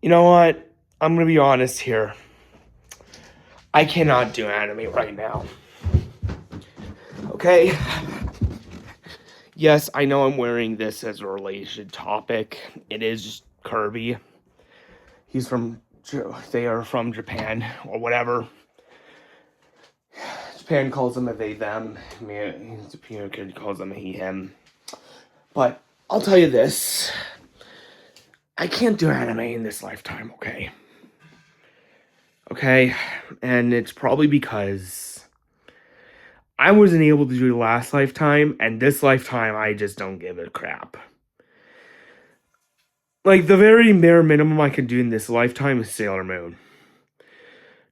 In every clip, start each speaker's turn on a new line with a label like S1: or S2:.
S1: You know what? I'm gonna be honest here. I cannot do anime right now. Okay? Yes, I know I'm wearing this as a related topic. It is Kirby. They are from Japan, or whatever. Japan calls them a they, them. Japan kid calls them a he, him. But I'll tell you this. I can't do anime in this lifetime, okay? Okay? And it's probably because I wasn't able to do it last lifetime, and this lifetime, I just don't give a crap. Like, the very bare minimum I can do in this lifetime is Sailor Moon.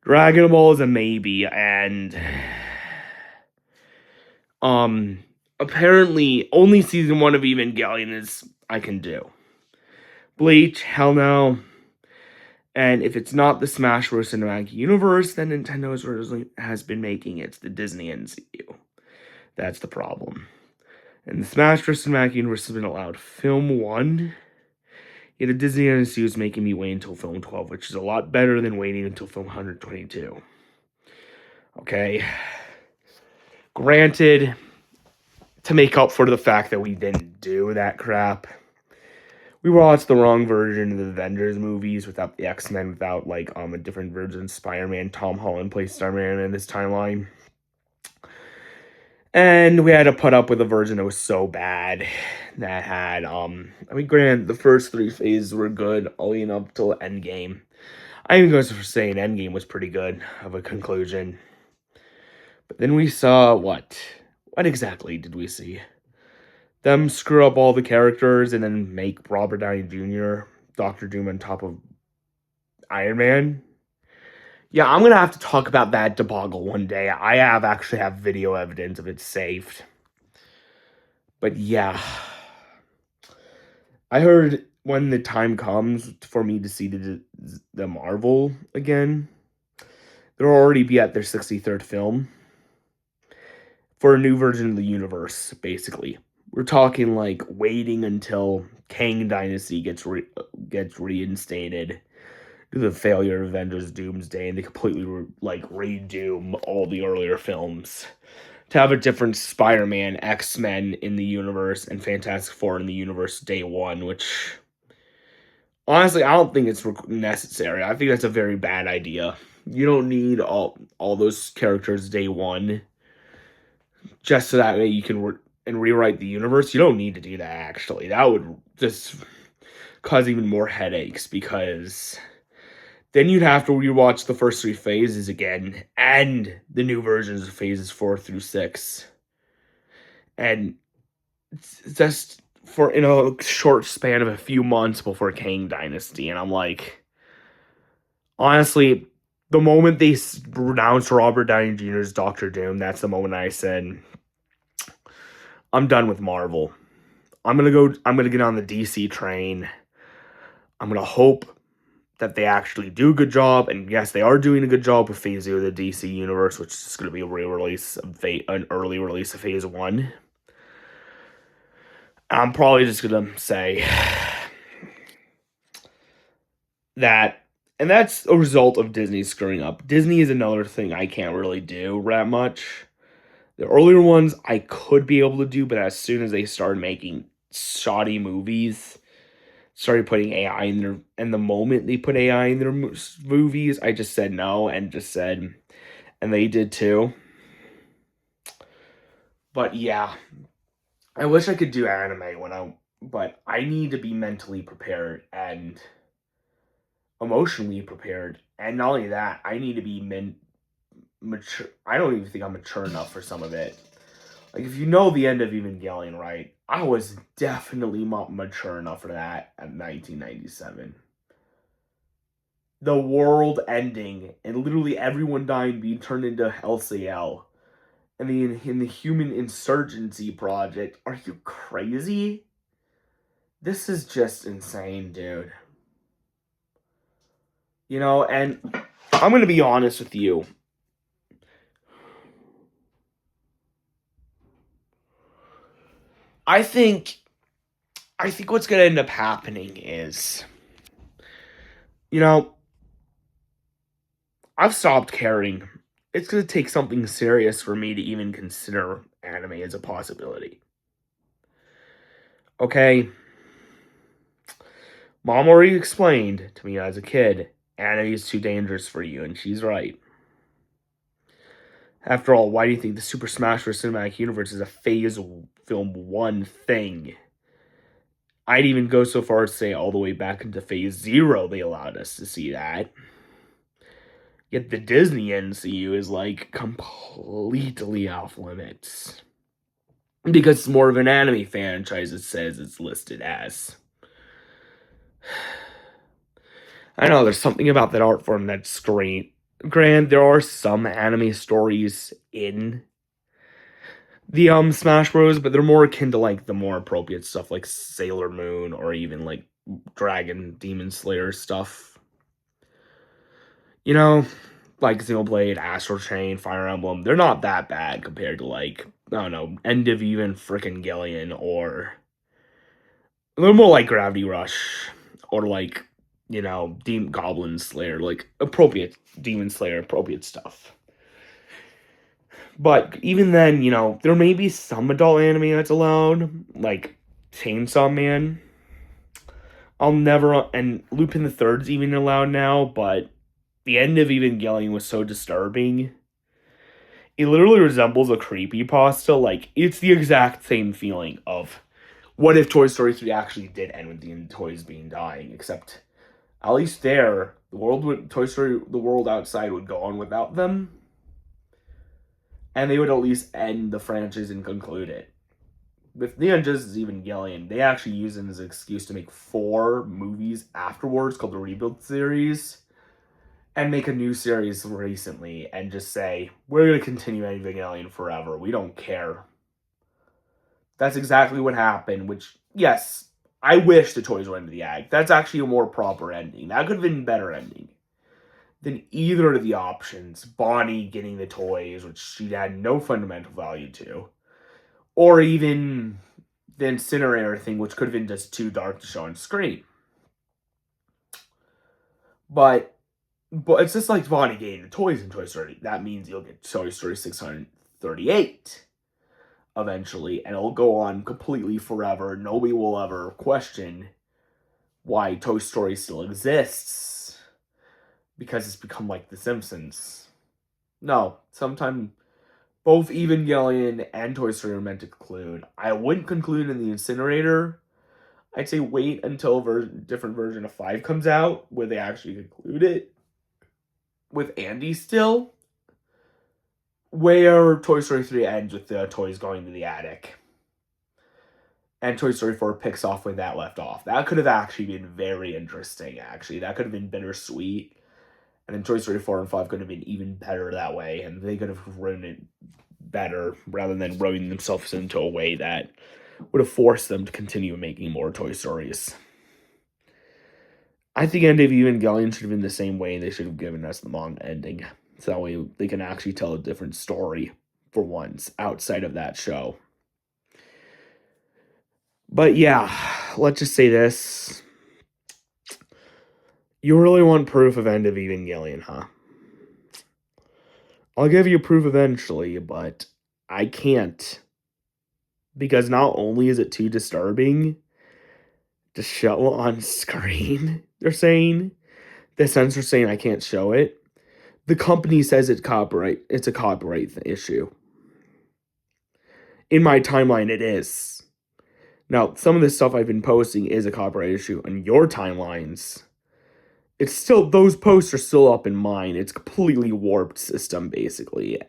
S1: Dragon Ball is a maybe, and apparently only season 1 of Evangelion is I can do. Bleach, hell no. And if it's not the Smash Bros. Cinematic Universe, then Nintendo has been making it the Disney NCU. That's the problem. And the Smash Bros. Cinematic Universe has been allowed film 1. Yeah, the Disney NCU is making me wait until film 12, which is a lot better than waiting until film 122. Okay? Granted, to make up for the fact that we didn't do that crap, we watched the wrong version of the Avengers movies without the X-Men, without, a different version of Spider-Man. Tom Holland plays Spider-Man in this timeline. And we had to put up with a version that was so bad that had, granted, the first 3 phases were good, all the way up till Endgame. I even go for saying Endgame was pretty good of a conclusion. But then we saw what? What exactly did we see? Them screw up all the characters and then make Robert Downey Jr. Doctor Doom on top of Iron Man. Yeah, I'm gonna have to talk about that debacle one day. I actually have video evidence of it saved. But yeah, I heard when the time comes for me to see the Marvel again, they'll already be at their 63rd film for a new version of the universe, basically. We're talking like waiting until Kang Dynasty gets reinstated to the failure of Avengers Doomsday, and they completely redo all the earlier films to have a different Spider-Man, X-Men in the universe, and Fantastic Four in the universe day one, which honestly I don't think it's necessary. I think that's a very bad idea. You don't need all those characters day one just so that way you can rewrite the universe. You don't need to do that, actually. That would just cause even more headaches, because then you'd have to rewatch the first 3 phases again and the new versions of phases 4 through 6. And it's just in a short span of a few months before Kang Dynasty. And I'm like, honestly, the moment they announced Robert Downey Jr.'s Doctor Doom, that's the moment I said, I'm done with Marvel. I'm gonna get on the DC train. I'm gonna hope that they actually do a good job, and yes, they are doing a good job with Phase 0 of the DC Universe, which is going to be an early release of Phase 1. I'm probably just going to say that, and that's a result of Disney screwing up. Disney is another thing I can't really do that much. The earlier ones I could be able to do, but as soon as they started making shoddy movies, started putting AI in their, and the moment they put AI in their movies, I just said no, and they did too. But yeah, I wish I could do anime but I need to be mentally prepared and emotionally prepared, and not only that, I need to be mature. I don't even think I'm mature enough for some of it. Like, if you know the end of Evangelion, right? I was definitely not mature enough for that at 1997. The world ending and literally everyone dying, being turned into LCL, and in the Human Insurgency Project. Are you crazy? This is just insane, dude. And I'm gonna be honest with you. I think what's gonna end up happening is, You know, I've stopped caring. It's gonna take something serious for me to even consider anime as a possibility. Okay, Mom already explained to me as a kid, anime is too dangerous for you, and she's right. After all, why do you think the Super Smash Bros. Cinematic Universe is a Phase Film 1 thing? I'd even go so far as to say all the way back into Phase 0 they allowed us to see that. Yet the Disney NCU is like completely off limits. Because it's more of an anime franchise, it says it's listed as. I know there's something about that art form that's great. Granted, there are some anime stories in the Smash Bros, but they're more akin to like the more appropriate stuff like Sailor Moon or even like Dragon Demon Slayer stuff. You know, like Xenoblade, Astral Chain, Fire Emblem, they're not that bad compared to like, I don't know, End of Even frickin' Gillian, or a little more like Gravity Rush, or like, Demon Goblin Slayer, like appropriate Demon Slayer, appropriate stuff. But even then, there may be some adult anime that's allowed, like Chainsaw Man. I'll never, and Lupin the Third's even allowed now, but the end of Evangelion was so disturbing. It literally resembles a creepypasta. Like, it's the exact same feeling of what if Toy Story 3 actually did end with the toys being dying, except at least there, Toy Story, the world outside would go on without them, and they would at least end the franchise and conclude it. With Neon Genesis Evangelion, they actually use it as an excuse to make 4 movies afterwards called the Rebuild series, and make a new series recently, and just say, we're going to continue Evangelion forever. We don't care. That's exactly what happened, which, yes, I wish the toys went into the ag. That's actually a more proper ending. That could have been a better ending than either of the options. Bonnie getting the toys, which she had no fundamental value to, or even the incinerator thing, which could have been just too dark to show on screen. But it's just like Bonnie getting the toys in Toy Story. That means you'll get Toy Story 638 eventually, and it'll go on completely forever. Nobody will ever question why Toy Story still exists, because it's become like The Simpsons. No, sometime both Evangelion and Toy Story are meant to conclude. I wouldn't conclude in the incinerator. I'd say wait until a different version of 5 comes out, where they actually conclude it with Andy still, where Toy Story 3 ends with the toys going to the attic, and Toy Story 4 picks off where that left off. That could have actually been very interesting, actually. That could have been bittersweet, and then Toy Story 4 and 5 could have been even better that way, and they could have written it better, rather than rowing themselves into a way that would have forced them to continue making more Toy Stories. I think End of Evangelion should have been the same way. They should have given us the manga ending, so that way they can actually tell a different story for once outside of that show. But yeah, let's just say this. You really want proof of End of Evangelion, huh? I'll give you proof eventually, but I can't. Because not only is it too disturbing to show on screen, they're saying, the censor's saying I can't show it. The company says it's a copyright issue. In my timeline, it is. Now, some of the stuff I've been posting is a copyright issue on your timelines. It's still, those posts are still up in mine. It's a completely warped system, basically.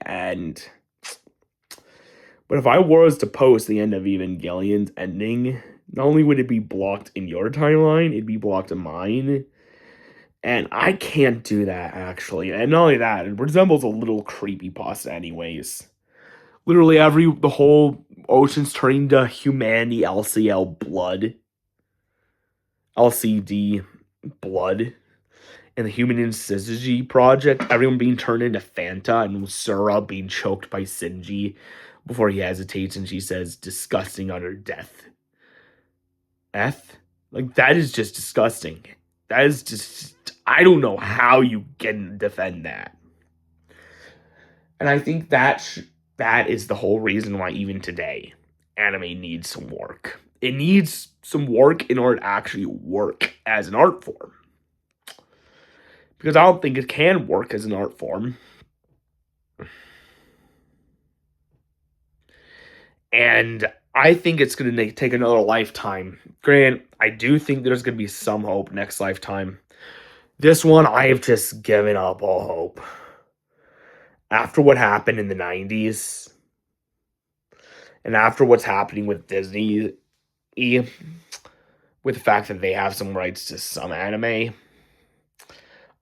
S1: But if I was to post the end of Evangelion's ending, not only would it be blocked in your timeline, it'd be blocked in mine. And I can't do that, actually. And not only that, it resembles a little creepypasta anyways. Literally the whole ocean's turning to humanity LCL blood. LCD blood. And the Human Incision Project, everyone being turned into Fanta, and Sura being choked by Shinji before he hesitates and she says, disgusting on her death. Like, that is just disgusting. That is just, I don't know how you can defend that. And I think that is the whole reason why even today, anime needs some work. It needs some work in order to actually work as an art form. Because I don't think it can work as an art form. And I think it's going to take another lifetime. Grant, I do think there's going to be some hope next lifetime. This one, I have just given up all hope. After what happened in the 90s, and after what's happening with Disney, with the fact that they have some rights to some anime,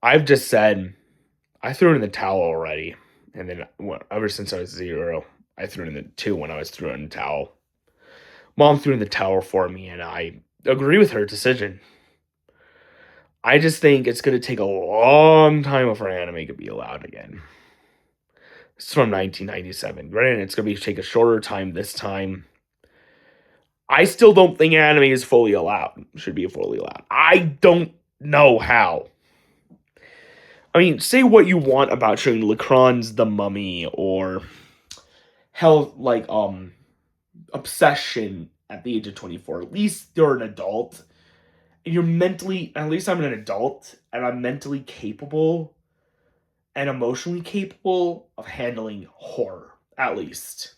S1: I've just said, I threw it in the towel already. And then, ever since I was 0, I threw it in the 2 when I was throwing in the towel. Mom threw in the towel for me, and I agree with her decision. I just think it's going to take a long time before anime could be allowed again. It's from 1997. Granted, it's going to take a shorter time this time. I still don't think anime is fully allowed. Should be fully allowed. I don't know how. I mean, say what you want about showing Lacron's The Mummy or hell, like Obsession at the age of 24. At least you're an adult. And you're mentally, at least I'm an adult, and I'm mentally capable and emotionally capable of handling horror, at least.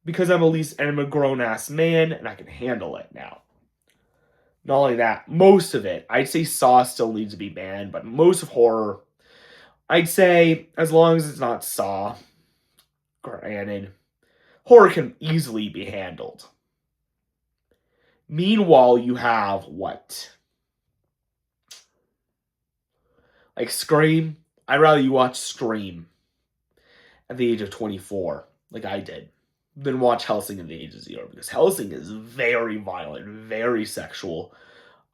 S1: Because I'm at least, and I'm a grown-ass man, and I can handle it now. Not only that, most of it, I'd say Saw still needs to be banned, but most of horror, I'd say, as long as it's not Saw, granted, horror can easily be handled. Meanwhile, you have what? Like Scream. I'd rather you watch Scream at the age of 24, like I did, than watch Hellsing at the age of 0, because Hellsing is very violent, very sexual.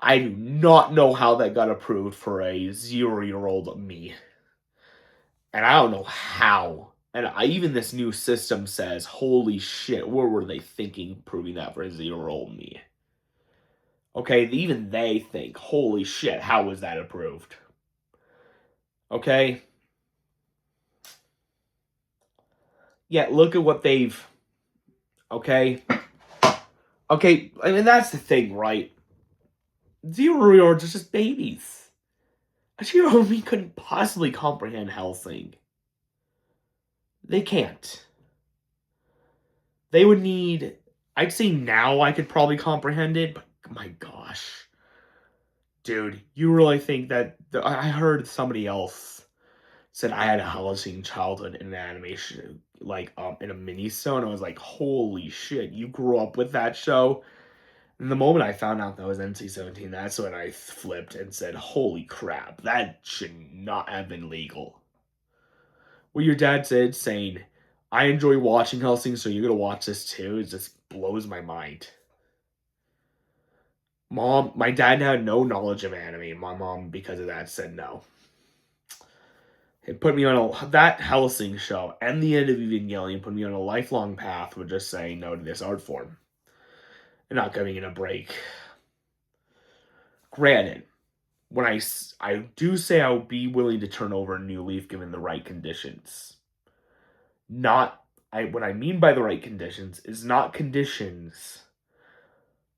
S1: I do not know how that got approved for a 0-year-old me. And I don't know how. And even this new system says, holy shit, what were they thinking proving that for a 0-year-old me? Okay, even they think, holy shit, how was that approved? Okay? Yeah, look at what they've... Okay? Okay, I mean, that's the thing, right? 0-year-olds are just babies. A 0-year-old me couldn't possibly comprehend Hellsing. They can't. They would need... I'd say now I could probably comprehend it, but my gosh. Dude, you really think that... I heard somebody else said I had a Hellsing childhood in an animation, like, in a mini-show, and I was like, holy shit, you grew up with that show? And the moment I found out that was NC-17, that's when I flipped and said, holy crap, that should not have been legal. What your dad said, saying, I enjoy watching Hellsing, so you're gonna watch this too, it just blows my mind. Mom, my dad had no knowledge of anime. My mom, because of that, said no. It put me on that Hellsing show and the end of Evangelion put me on a lifelong path with just saying no to this art form and not giving it a break. Granted, when I do say I would be willing to turn over a new leaf given the right conditions. What I mean by the right conditions is not conditions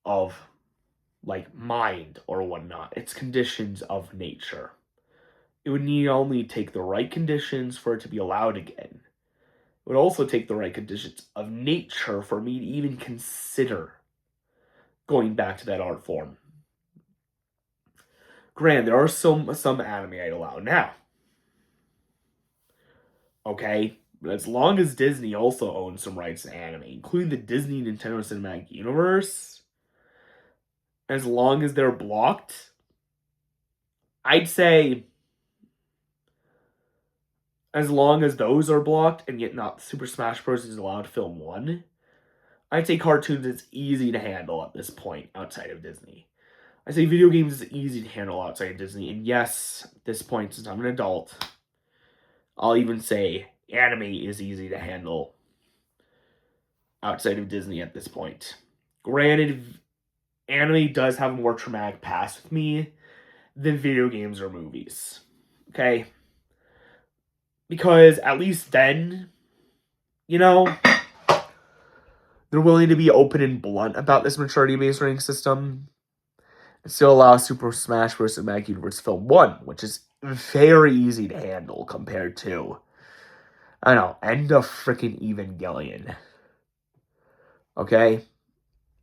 S1: of like mind or whatnot. It's conditions of nature. It would need only take the right conditions for it to be allowed again. It would also take the right conditions of nature for me to even consider going back to that art form. Granted, there are some anime I'd allow now. Okay? But as long as Disney also owns some rights to anime, including the Disney Nintendo Cinematic Universe, as long as they're blocked, I'd say as long as those are blocked and yet not Super Smash Bros. Is allowed to film one, I'd say cartoons is easy to handle at this point outside of Disney. I say video games is easy to handle outside of Disney. And yes, at this point, since I'm an adult, I'll even say anime is easy to handle outside of Disney at this point. Granted, anime does have a more traumatic past with me than video games or movies. Okay? Because at least then, you know, they're willing to be open and blunt about this maturity-based rating system. It still allows Super Smash Bros. Cinematic Universe Film 1, which is very easy to handle compared to, I don't know, end of freaking Evangelion. Okay?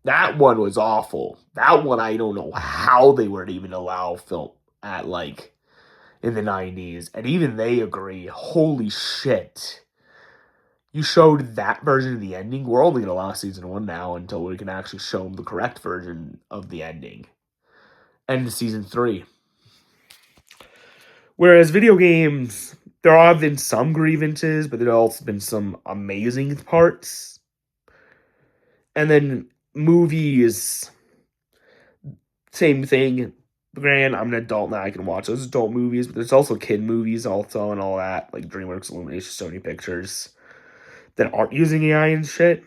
S1: That one was awful. That one, I don't know how they would even allow film at, like, in the 90s. And even they agree, holy shit. You showed that version of the ending. We're only going to allow season 1 now until we can actually show them the correct version of the ending. And season 3. Whereas video games, there have been some grievances, but there have also been some amazing parts. And then movies, same thing. Granted, I'm an adult now, I can watch those adult movies, but there's also kid movies also and all that, like DreamWorks, Illumination, Sony Pictures, that aren't using AI and shit.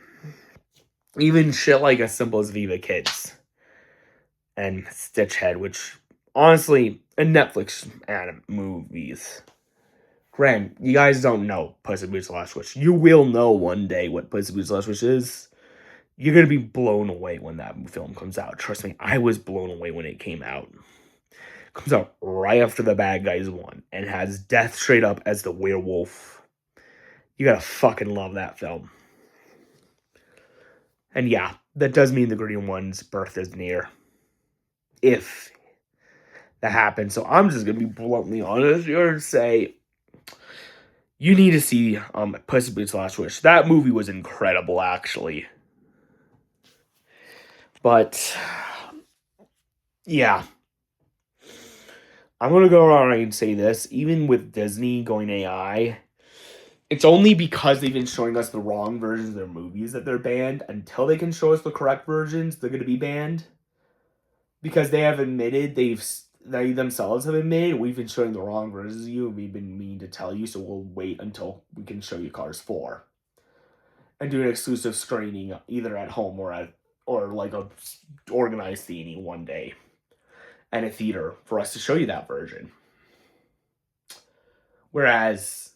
S1: Even shit like as simple as Viva Kids and Stitch Head, which honestly, and Netflix anime movies. Grant, you guys don't know Puss in Boots: The Last Wish. You will know one day what Puss in Boots: The Last Wish is. You're gonna be blown away when that film comes out. Trust me, I was blown away when it came out. It comes out right after the bad guys won and has Death straight up as the werewolf. You gotta fucking love that film. And yeah, that does mean the Green One's birth is near. If that happens. So I'm just gonna be bluntly honest here and say you need to see Puss in Boots: The Last Wish. That movie was incredible, actually. But yeah, I'm gonna go around and say this. Even with Disney going AI, it's only because they've been showing us the wrong versions of their movies that they're banned. Until they can show us the correct versions, they're gonna be banned. Because they have admitted they themselves have admitted we've been showing the wrong versions of you and we've been meaning to tell you, so we'll wait until we can show you Cars 4. And do an exclusive screening either at home or like a organized theater one day and a theater for us to show you that version. Whereas,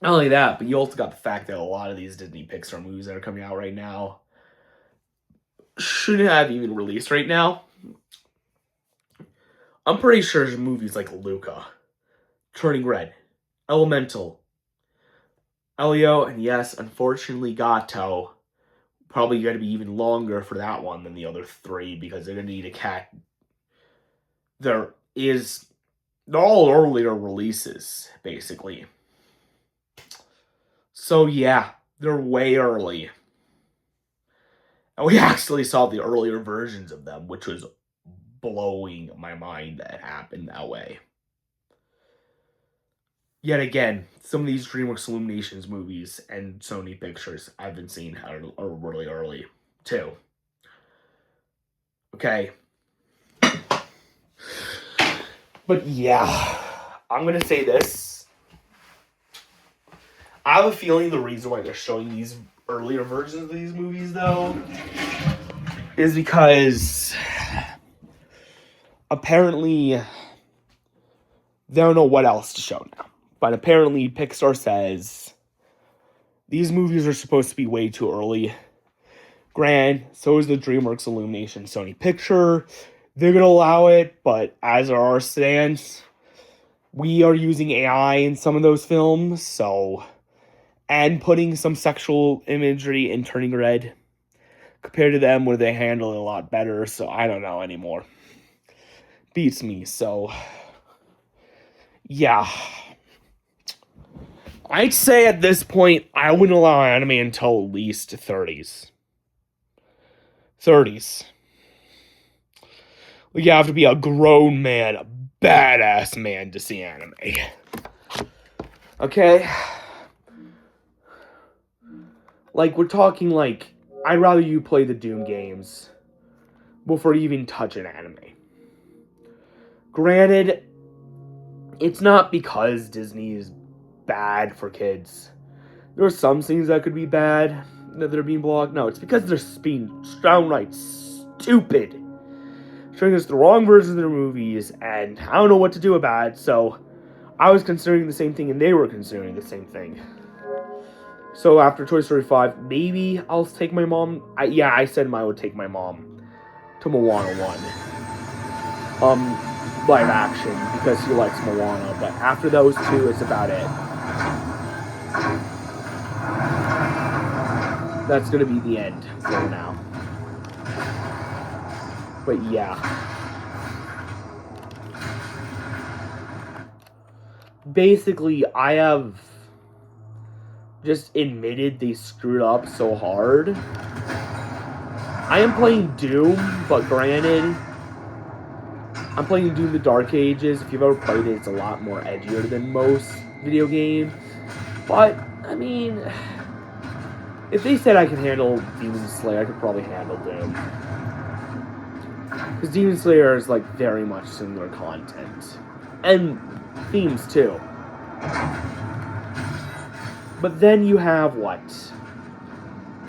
S1: not only that, but you also got the fact that a lot of these Disney Pixar movies that are coming out right now shouldn't have even released right now. I'm pretty sure movies like Luca, Turning Red, Elemental, Elio, and yes, unfortunately Gato, probably going to be even longer for that one than the other 3 because they're going to need a cat. They're all earlier releases, basically. So yeah, they're way early. And we actually saw the earlier versions of them, which was blowing my mind that it happened that way. Yet again, some of these DreamWorks Illuminations movies and Sony Pictures I've been seeing are really early, too. Okay. But yeah, I'm going to say this. I have a feeling the reason why they're showing these earlier versions of these movies, though, is because apparently they don't know what else to show now. But apparently Pixar says these movies are supposed to be way too early. So is the DreamWorks Illumination Sony Picture. They're going to allow it, but as our stance, we are using AI in some of those films, and putting some sexual imagery in Turning Red. Compared to them, where they handle it a lot better, so I don't know anymore. Beats me, so yeah. I'd say at this point, I wouldn't allow anime until at least 30s. You have to be a grown man, a badass man to see anime. Okay? Like, we're talking like, I'd rather you play the Doom games before you even touch an anime. Granted, it's not because Disney is bad for kids. There are some things that could be bad that they're being blocked. No, it's because they're being downright stupid. Showing us the wrong versions of their movies, and I don't know what to do about it, so I was considering the same thing, and they were considering the same thing. So after Toy Story 5, maybe I'll take my mom. I said I would take my mom to Moana 1. Live action, because she likes Moana, but after those two, it's about it. That's gonna be the end for now. But yeah. Basically, I have just admitted they screwed up so hard. I am playing Doom, but granted, I'm playing Doom the Dark Ages. If you've ever played it, it's a lot more edgier than most video games. But, I mean, if they said I could handle Demon Slayer, I could probably handle Doom. Because Demon Slayer is, like, very much similar content. And themes, too. But then you have what?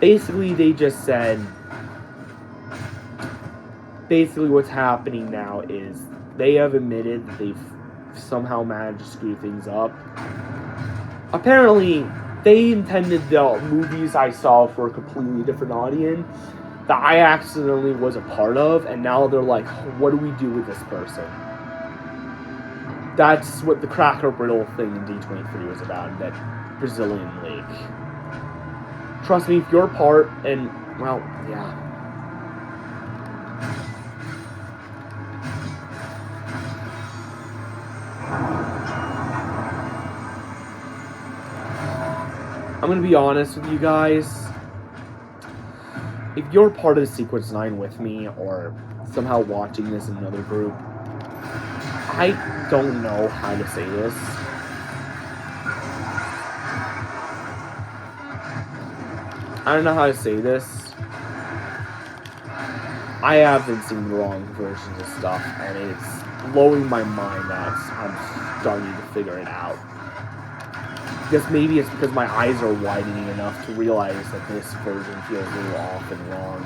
S1: Basically, they just said... Basically, what's happening now is they have admitted that they've somehow managed to screw things up. Apparently, they intended the movies I saw for a completely different audience that I accidentally was a part of, and now they're like, what do we do with this person? That's what the Cracker Brittle thing in D23 was about, that Brazilian league. Trust me, if you're part, and, well, yeah. I'm gonna be honest with you guys. If you're part of the Sequence 9 with me, or somehow watching this in another group, I don't know how to say this. I don't know how to say this. I have been seeing the wrong versions of stuff, and it's blowing my mind that I'm starting to figure it out. Guess maybe it's because my eyes are widening enough to realize that this version feels a little off and wrong.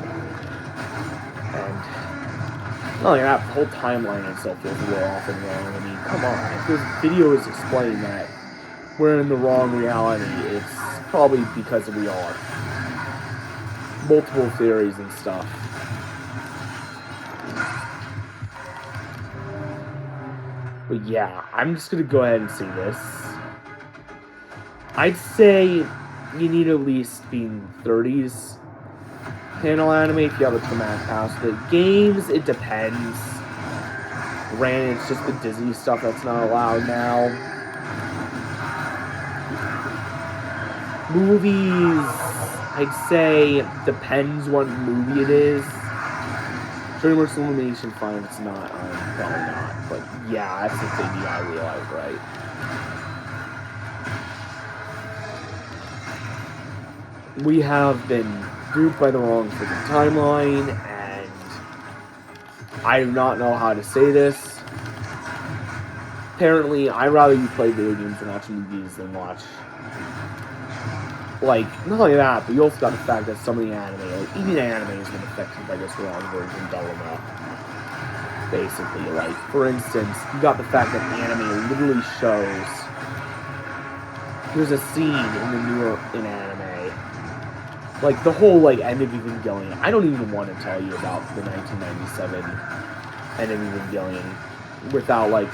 S1: And not only that, the whole timeline itself feels a little off and wrong. I mean, come on. If this video is explaining that we're in the wrong reality, it's probably because we are. Multiple theories and stuff. But yeah, I'm just gonna go ahead and say this. I'd say you need at least be in 30s panel anime if you have a traumatic past. The games, it depends. Granted, it's just the Disney stuff that's not allowed now. Movies, I'd say depends what movie it is. DreamWorks Illumination, fine, if it's not, probably not. But yeah, that's the thing you gotta realize, right? We have been grouped by the wrong freaking timeline, and I do not know how to say this. Apparently, I'd rather you play video games and watch movies than watch... Like, not only that, but you also got the fact that some of the anime, like, even anime has been affected by this wrong version dilemma. Basically, like, for instance, you got the fact that anime literally shows... There's a scene in the newer anime. Like, the whole, like, end of Evangelion. I don't even want to tell you about the 1997 end of Evangelion without, like,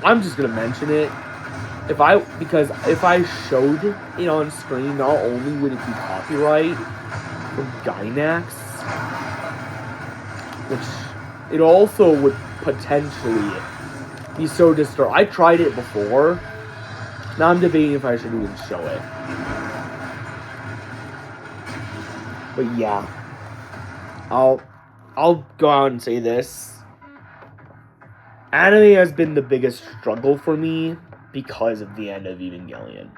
S1: I'm just gonna mention it. Because if I showed it on screen, not only would it be copyright from Gainax, which it also would potentially be so disturbing. I tried it before. Now I'm debating if I should even show it. But yeah, I'll go out and say this. Anime has been the biggest struggle for me because of the end of Evangelion.